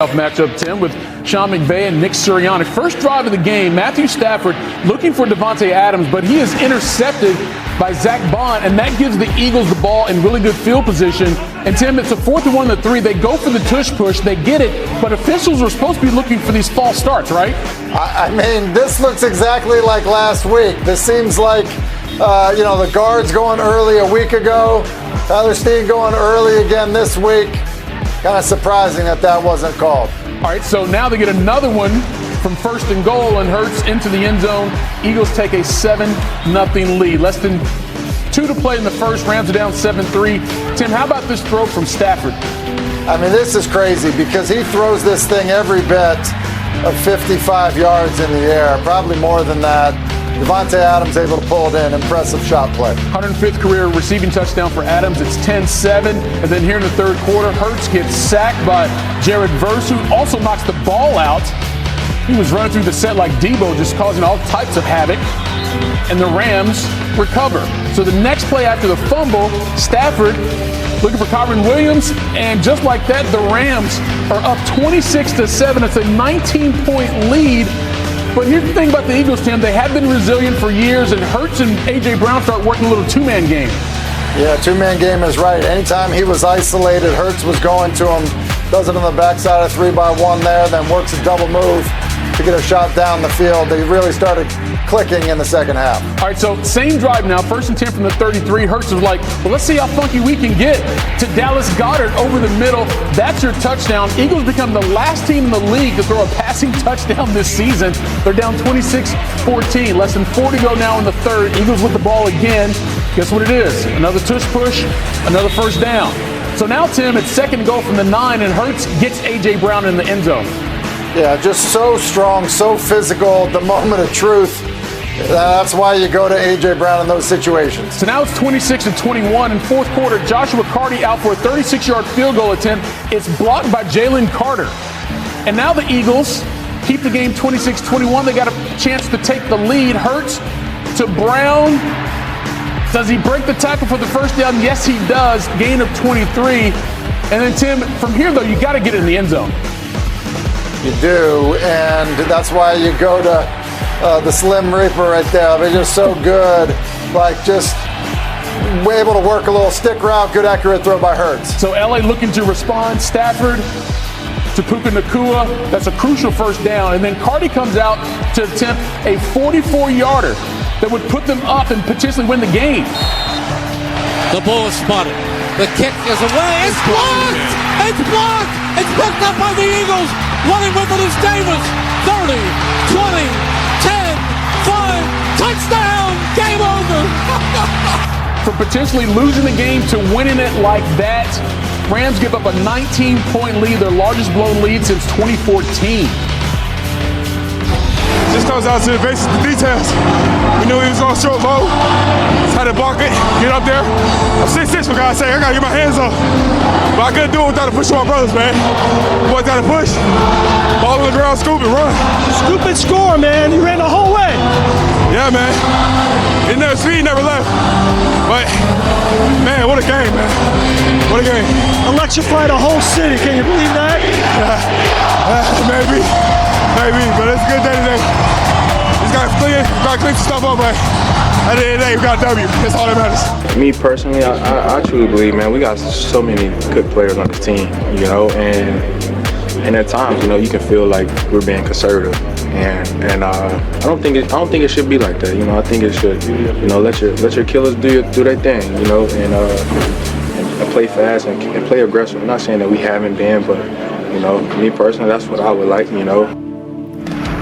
Matchup 10 with Sean McVay and Nick Sirianni. First drive of the game, Matthew Stafford looking for Davante Adams, but he is intercepted by Zach Bond, and that gives the Eagles the ball in really good field position. And Tim, it's a 4th and 1 and 3. They go for the tush push, they get it, but officials are supposed to be looking for these false starts, right? I mean, this looks exactly like last week. This seems like, the guards going early a week ago, Tyler Steen going early again this week. Kind of surprising that wasn't called. All right, so now they get another one from 1st and goal, and Hurts into the end zone. Eagles take a 7-0 lead. Less than 2 to play in the first. Rams are down 7-3. Tim, how about this throw from Stafford? I mean, this is crazy because he throws this thing every bit of 55 yards in the air, probably more than that. Davante Adams able to pull it in. Impressive shot play. 105th career receiving touchdown for Adams. It's 10-7. And then here in the third quarter, Hurts gets sacked by Jared Verse, who also knocks the ball out. He was running through the set like Debo, just causing all types of havoc. And the Rams recover. So the next play after the fumble, Stafford looking for Kyren Williams. And just like that, the Rams are up 26-7. It's a 19-point lead. But here's the thing about the Eagles, Tim. They have been resilient for years, and Hurts and A.J. Brown start working a little two-man game. Yeah, two-man game is right. Anytime he was isolated, Hurts was going to him. Does it on the backside of 3-by-1 there, then works a double move to get a shot down the field. They really started clicking in the second half. All right, so same drive now, 1st and 10 from the 33. Hurts was like, well, let's see how funky we can get to Dallas Goedert over the middle. That's your touchdown. Eagles become the last team in the league to throw a passing touchdown this season. They're down 26-14. Less than 4 to go now in the third. Eagles with the ball again. Guess what it is? Another tush push, another first down. So now, Tim, it's 2nd and goal from the 9, and Hurts gets A.J. Brown in the end zone. Yeah, just so strong, so physical, the moment of truth. That's why you go to A.J. Brown in those situations. So now it's 26-21 in fourth quarter. Joshua Carty out for a 36-yard field goal attempt. It's blocked by Jalen Carter. And now the Eagles keep the game 26-21. They got a chance to take the lead. Hurts to Brown. Does he break the tackle for the first down? Yes, he does. Gain of 23. And then, Tim, from here, though, you got to get it in the end zone. You do, and that's why you go to the Slim Reaper right there. They're just so good. Like, just able to work a little stick route. Good, accurate throw by Hurts. So L.A. looking to respond. Stafford to Puka Nacua. That's a crucial first down. And then Carty comes out to attempt a 44-yarder that would put them up and potentially win the game. The ball is spotted. The kick is away. It's blocked! It's blocked! It's picked up by the Eagles. Running with it is Davis. 30, 20, 10, 5, touchdown! Game over! From potentially losing the game to winning it like that, Rams give up a 19-point lead, their largest blown lead since 2014. Just comes out to the basics, the details. We knew he was on short low. Just had to block it, get up there. I'm 6'6", for God's sake. I gotta get my hands up. But I couldn't do it without a push on my brothers, man. Boys got to push. Ball on the ground, scoop and run. Scoop and score, man. You ran the whole way. Yeah, man. Speed never left. But, man, what a game, man. What a game. Electrified a whole city. Can you believe that? Maybe, but it's a good day today. Just gotta clean some stuff up, but at the end of the day, we got a W. That's all that matters. Me personally, I truly believe, man, we got so many good players on this team, and at times, you can feel like we're being conservative, and I don't think it should be like that. I think it should, let your killers do their thing, and play fast and play aggressive. I'm not saying that we haven't been, but me personally, that's what I would like,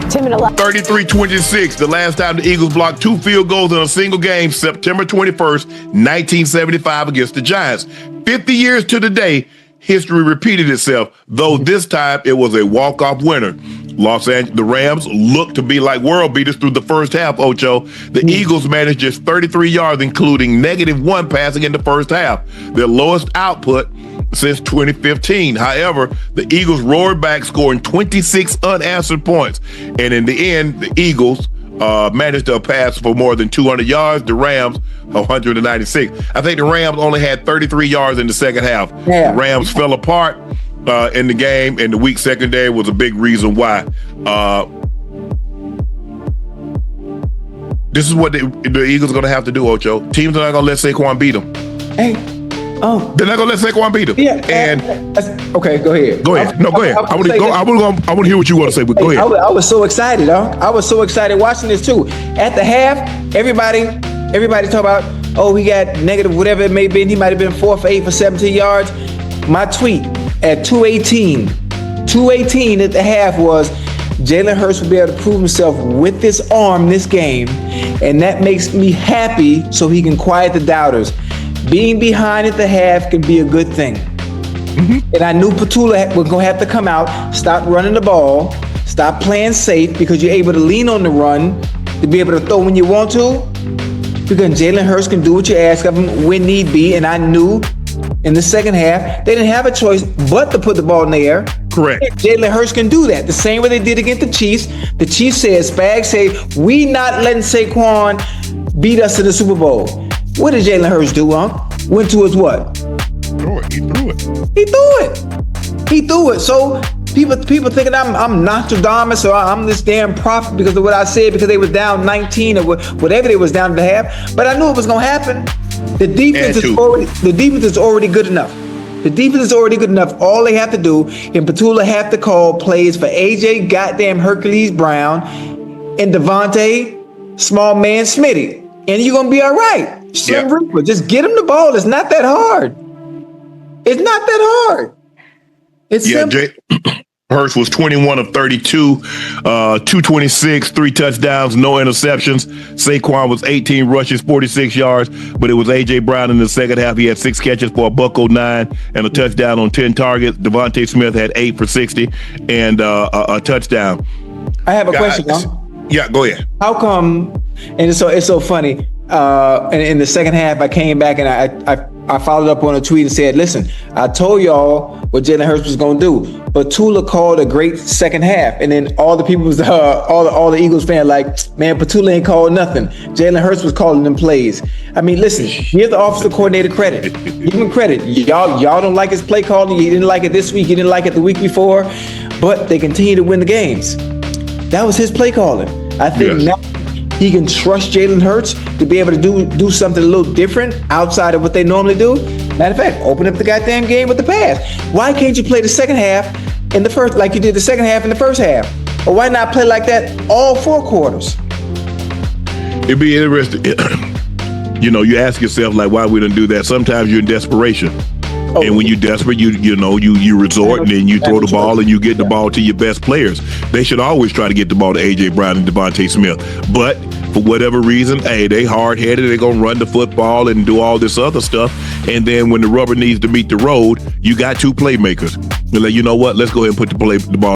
33-26, the last time the Eagles blocked 2 field goals in a single game, September 21st, 1975 against the Giants. 50 years to the day, history repeated itself, though this time it was a walk-off winner. The Rams looked to be like world beaters through the first half, Ocho. The Eagles managed just 33 yards, including -1 passing in the first half, their lowest output since 2015. However, the Eagles roared back, scoring 26 unanswered points. And in the end, the Eagles managed to pass for more than 200 yards. The Rams, 196. I think the Rams only had 33 yards in the second half. Yeah. The Rams fell apart. in the game, and the weak secondary was a big reason why. This is what the Eagles are going to have to do, Ocho. Teams are not going to let Saquon beat them. Hey, they're not going to let Saquon beat them. Yeah. Okay, go ahead. Go ahead. No, go ahead. I want to hear what you want to say, but go ahead. I was so excited, I was so excited watching this too. At the half, everybody talk about, oh, he got negative, whatever it may be. He might have been 4 for 8 for 17 yards. My tweet at 2:18 at the half was, Jalen Hurts will be able to prove himself with this arm this game, and that makes me happy so he can quiet the doubters. Being behind at the half can be a good thing. Mm-hmm. And I knew Petula was going to have to come out, stop running the ball, stop playing safe, because you're able to lean on the run to be able to throw when you want to, because Jalen Hurts can do what you ask of him when need be. And I knew in the second half, they didn't have a choice but to put the ball in the air. Correct. Jalen Hurts can do that. The same way they did against the Chiefs. The Chiefs said, Spags said, we not letting Saquon beat us in the Super Bowl. What did Jalen Hurts do, Went to his what? He threw it. So people thinking I'm Nostradamus or I'm this damn prophet because of what I said, because they was down 19 or whatever they was down at the half. But I knew it was going to happen. The defense is already good enough. The defense is already good enough. All they have to do, and Petula have to call plays for AJ goddamn Hercules Brown and Devontae small man Smitty. And you're going to be all right. Reaper, just get him the ball. It's not that hard. It's simple. Hurts was 21 of 32, 226, 3 touchdowns, no interceptions. Saquon was 18 rushes, 46 yards, but it was A.J. Brown in the second half. He had 6 catches for $109 and a touchdown on 10 targets. Devontae Smith had 8 for 60 and a touchdown. I have a question, Yeah, go ahead. How come, and it's so funny, in the second half, I came back and I followed up on a tweet and said, listen, I told y'all what Jalen Hurts was going to do, but Petula called a great second half. And then all the people was, all the Eagles fans like, man, Petula ain't called nothing. Jalen Hurts was calling them plays. I mean, listen, give the offensive coordinator credit. Give him credit. Y'all don't like his play calling. You didn't like it this week. You didn't like it the week before, but they continue to win the games. That was his play calling. I think now he can trust Jalen Hurts to be able to do something a little different outside of what they normally do. Matter of fact, open up the goddamn game with the pass. Why can't you play the second half in the first, like you did the second half in the first half? Or why not play like that all 4 quarters? It'd be interesting. You ask yourself, like, why we didn't do that? Sometimes you're in desperation. And when you're desperate, you resort and then you throw the ball and you get the ball to your best players. They should always try to get the ball to A.J. Brown and Devontae Smith. But for whatever reason, hey, they hard-headed. They're going to run the football and do all this other stuff. And then when the rubber needs to meet the road, you got 2 playmakers. You're like, you know what? Let's go ahead and put the ball